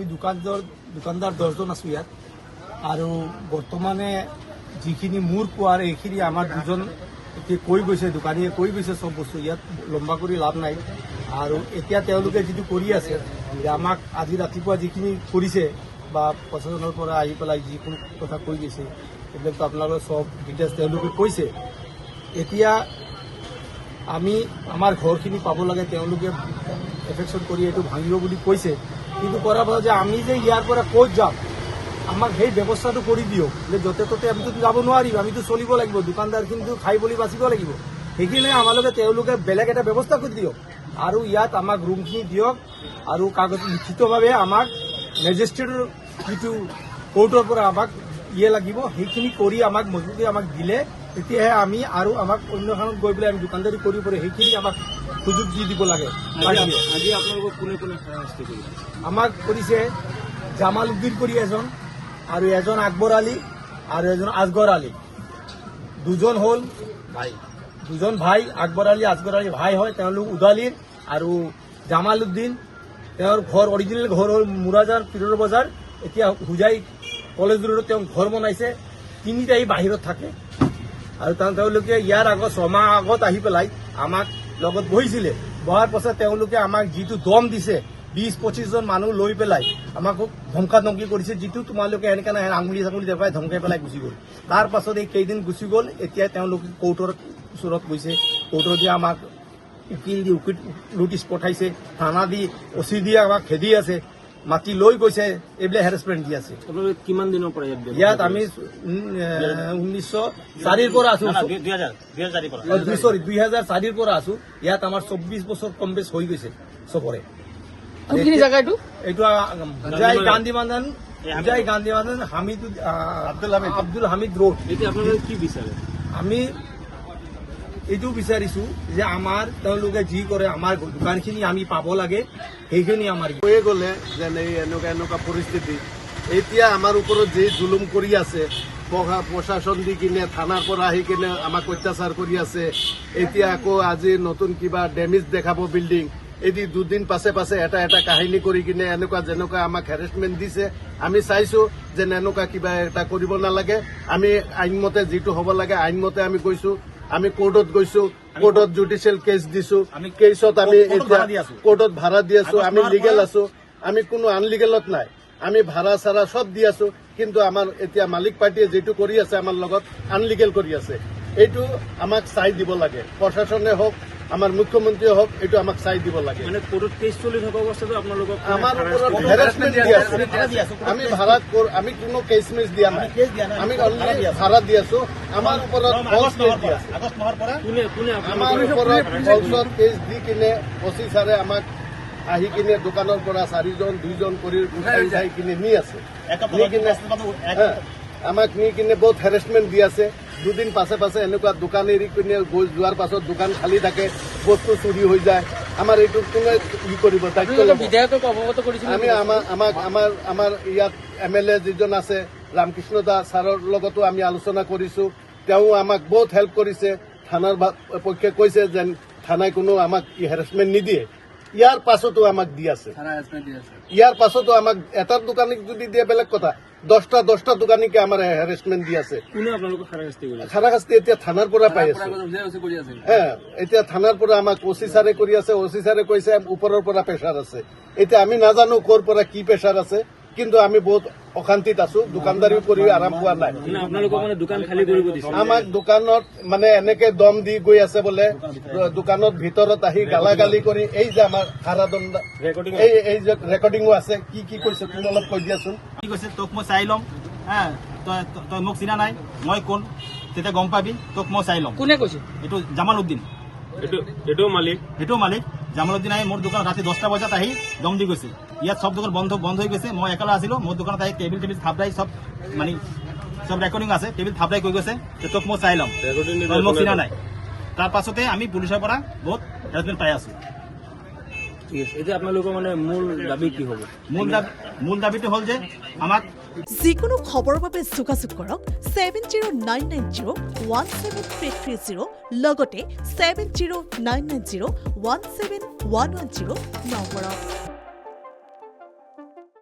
আমি দোকানদাৰ 10 জন আছো ইয়াত আৰু বৰ্তমানে যিখিনি মোৰ কোৱাৰ এইখিনি আমাৰ দুজন এতিয়া কৈ গৈছে, দোকানীয়ে কৈ গৈছে চব বস্তু, ইয়াত লম্বা কৰি লাভ নাই। আৰু এতিয়া তেওঁলোকে যিটো কৰি আছে যে আমাক আজি ৰাতিপুৱা যিখিনি কৰিছে বা প্ৰশাসনৰ পৰা আহি পেলাই যিকোনো কথা কৈ গৈছে এইবিলাকতো আপোনালোকে চব ডিটেইলছ তেওঁলোকে কৈছে। এতিয়া আমি আমাৰ ঘৰখিনি পাব লাগে, তেওঁলোকে এফেকশ্যন কৰি এইটো ভাঙিব বুলি কৈছে, কিন্তু কৰাৰ পাছত যে আমি যে ইয়াৰ পৰা ক'ত যাম, আমাক সেই ব্যৱস্থাটো কৰি দিয়ক। যে য'তে ত'তে আমিতো যাব নোৱাৰিম, আমিতো চলিব লাগিব, দোকানদাৰখিনিতো খাই বলি বাচিব লাগিব। সেইখিনি আমালোকে তেওঁলোকে বেলেগ এটা ব্যৱস্থা কৰি দিয়ক আৰু ইয়াত আমাক ৰুমখিনি দিয়ক আৰু কাগজ লিখিতভাৱে আমাক মেজিষ্ট্ৰেটৰ যিটো কোৰ্টৰ পৰা আমাক লাগিব সেইখিনি কৰি আমাক মজবুতি আমাক দিলে তেতিয়াহে আমি আৰু আমাক অন্যখনত গৈ পেলাই আমি দোকানদাৰী কৰিব পাৰোঁ, সেইখিনি আমাক সুযোগ দি দিব লাগে। আজি আপোনালোকক কোনে কোনে শাস্তি কৰিছে? আমাক কৰিছে জামাল উদ্দিন কৰি এজন আৰু এজন আকবৰ আলী আৰু এজন আজগৰ আলী, দুজন হ'ল দুজন ভাই। আকবৰ আলী আজগৰ আলী ভাই হয়, তেওঁলোক উদালিৰ। আৰু জামাল উদ্দিন তেওঁৰ ঘৰ অৰিজিনেল ঘৰ হ'ল মুৰাজাৰ পিৰৰ বজাৰ, এতিয়া হুজাই কলেজ ৰোডত তেওঁ ঘৰ বনাইছে, তিনিটাই বাহিৰত থাকে। আৰু তেওঁলোকে ইয়াৰ আগত 6 মাহ আগত আহি পেলাই আমাক লগত বহিছিলে, বহাৰ পাছত তেওঁলোকে আমাক যিটো দম দিছে 20-25 জন মানুহ লৈ পেলাই আমাক খুব ধমকা ধমকি কৰিছে, যিটো তোমালোকে এনেকৈ নাহে আঙুলি চাঙুলি দেখুৱাই ধমকাই পেলাই গুচি গ'ল। তাৰ পাছত এই কেইদিন গুচি গ'ল, এতিয়া তেওঁলোকে কোৰ্টৰ ওচৰত গৈছে, কোৰ্টৰ দিয়ে আমাক উকিল দি নোটিছ পঠাইছে, থানা দি OC দি আমাক খেদি আছে, মাতি লৈ গৈছে, এইবিলাক হেৰাছমেণ্ট দি আছে। আপোনালোকে কিমান দিনৰ পৰা ইয়াত আমি 1904 পৰা আছো, 2004 পৰা আছো ইয়াত। আমাৰ 24 বছৰ কম বেছ হৈ গৈছে চবৰে। কোনখিনি জাগা এইটো? এইটো গান্ধী বান্ধন আব্দুল হামিদ ৰোড। এতিয়া আপোনালোকে কি বিচাৰে? আমি এইটো বিচাৰিছো যে আমাৰ তেওঁলোকে যি কৰে আমাৰ দোকানখিনি আমি পাব লাগে, সেইখিনি আমাৰ কৈয়ে গ'লে যেন এই এনেকুৱা পৰিস্থিতি। এতিয়া আমাৰ ওপৰত যি জুলুম কৰি আছে, প্ৰশাসন দি কিনে থানাৰ পৰা আহি কিনে আমাক অত্যাচাৰ কৰি আছে। এতিয়া আকৌ আজি নতুন কিবা ডেমেজ দেখাব বিল্ডিং, এদি 2 দিন পাছে পাছে এটা কাহিনী কৰি কিনে এনেকুৱা যেনেকুৱা আমাক হেৰেছমেণ্ট দিছে। আমি চাইছো যে এনেকুৱা কিবা এটা কৰিব নালাগে, আমি আইনমতে যিটো হ'ব লাগে আইনমতে আমি গৈছো। আমি কোৰ্টত গৈছো, কোৰ্টত জুডিচিয়েল কেছ দিছো, কেছত আমি এতিয়া কোৰ্টত ভাড়া দি আছো, আমি লিগেল আছো, আমি কোনো আনলিগেলত নাই, আমি ভাড়া চাড়া সব দি আছো। কিন্তু আমাৰ এতিয়া মালিক পাৰ্টিয়ে যিটো কৰি আছে আমাৰ লগত আনলিগেল কৰি আছে, এইটো আমাক চাই দিব লাগে। প্ৰশাসনে হওক, আমাৰ মুখ্যমন্ত্ৰীয়ে হওক, এইটো আমাক চাই দিব লাগে। মানে কোৰ্টত কেছ চলি থকা অৱস্থাটো আপোনালোকক আমাৰ ওপৰত হেৰাছমেণ্ট দি আছে। আমি ভাড়া আমি কোনো কেছ মেচ দিয়া নাই, আমি অলৰেডি ভাড়া দি আছো। আমাৰ ওপৰত ফলছ কেছ দি আছে, আমাৰ ওপৰত ফলছত কেছ দি কিনে OC ছাৰে আমাক আহি কিনে দোকানৰ পৰা 4 জন 2 জন কৰি উঠাই যাই কিনে নি আছে, আমাক নি কিনে বহুত হেৰেছমেণ্ট দি আছে। 2 দিন পাছে পাছে এনেকুৱা দোকান এৰি কিনে গৈ যোৱাৰ পাছত দোকান খালী থাকে, বস্তু চুৰি হৈ যায়। আমাৰ এইটো কোনে ই কৰিব, দায়িত্ব ল'ব? বিধায়কক অৱগত কৰিছিল। আমি আমাৰ ইয়াত MLA যিজন আছে ৰামকৃষ্ণ দাস ছাৰৰ লগতো আমি আলোচনা কৰিছো, তেওঁ আমাক বহুত হেল্প কৰিছে। থানাৰ পক্ষে কৈছে যেন থানাই কোনো আমাক হেৰাছমেণ্ট নিদিয়ে। ইয়াৰ পাছতো আমাক দি আছে, ইয়াৰ পাছতো আমাক এটা দোকানীক যদি দিয়ে বেলেগ কথা, 10টা দোকানীকে আমাৰ হেৰাছমেণ্ট দি আছে। কোনে আপোনালোকক হাৰাশাস্তি কৰিছে? হাৰাশাস্তি এতিয়া থানাৰ পৰা পাই আছো। এতিয়া থানাৰ পৰা আমাক OC ছাৰে কৰি আছে, OC ছাৰে কৈছে ওপৰৰ পৰা প্ৰেছাৰ আছে। এতিয়া আমি নাজানো ক'ৰ পৰা কি প্ৰেছাৰ আছে, কিন্তু আমি বহুত অশান্তিত আছো, দোকানদাৰীও কৰি আৰাম পোৱা নাই। আপোনালোকক মানে দোকান খালী কৰিব দিছে? আমাক দোকানত মানে এনেকে দম দি গৈ আছে বোলে, দোকানত ভিতৰত আহি গালাগালি কৰি, এই যে আমাৰ হাৰাদণ্ড এই যে ৰেকৰ্ডিঙো আছে, কি কৈছে তুমি অলপ কৈ দিয়াচোন। কি কৈছে, তোক মই চাই ল'ম, তই মোক চিনা নাই, মই কোন তেতিয়া গম পাবি, তোক মই চাই ল'ম। কোনে কৈছে? এইটো জামাল উদ্দিন, এইটো মালিক জামাল উদ্দিন আহি মোৰ দোকানত ৰাতি 10টা বজাত আহি দম দি গৈছে। ইয়াত সব দোকান বন্ধ হৈ গৈছে, মই একেলা আছিলো। মোৰ দোকানত আহি টেবিল থাপৰাই সব মানে সব ৰেকৰ্ডিং আছে, টেবিল থাপৰাই কৈ গৈছে যে তোক মই চাই ল'ম, তই মোক চিনা নাই। তাৰ পাছতে আমি পুলিচৰ পৰা বহুত হেৰাছমেণ্ট পাই আছো। ঠিক আছে, এতিয়া আপোনালোকৰ মানে মূল দাবী কি হ'ব? মূল দাবীটো হ'ল যে আমাক যিকোনো খবৰৰ বাবে যোগাযোগ কৰক 7099017330 লগতে 7099017110 নম্বৰত।